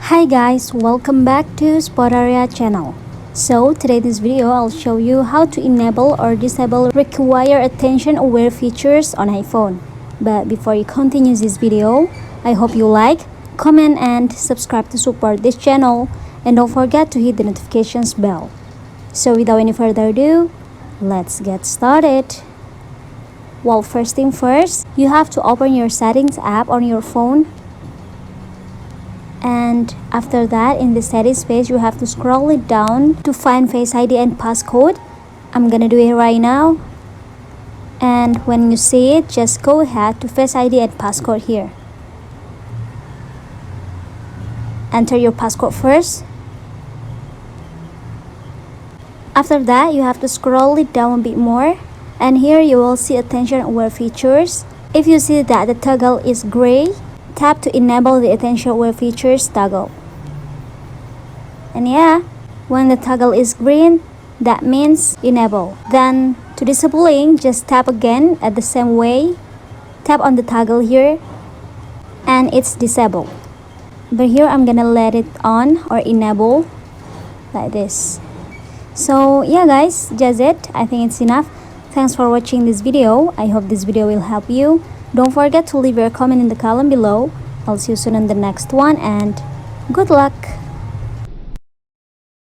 Hi guys, welcome back to Spotaria channel. So today this video I'll show you how to enable or disable require attention aware features on iPhone. But before you continue this video, I hope you like, comment and subscribe to support this channel, and don't forget to hit the notifications bell. So without any further ado, let's get started. Well, first thing first, you have to open your settings app on your phone. And after that, in the settings page, you have to scroll it down to find Face ID and passcode. I'm gonna do it right now. And when you see it, just go ahead to Face ID and passcode here. Enter your passcode first. After that, you have to scroll it down a bit more. And here you will see attention aware features. If you see that the toggle is gray, tap to enable the attention aware features toggle. And yeah, when the toggle is green, that means enable. Then to disabling, just tap again at the same way. Tap on the toggle here and it's disabled. But here I'm gonna let it on or enable like this. So yeah guys, just it. I think it's enough. Thanks for watching this video. I hope this video will help you. Don't forget to leave your comment in the column below. I'll see you soon in the next one and good luck.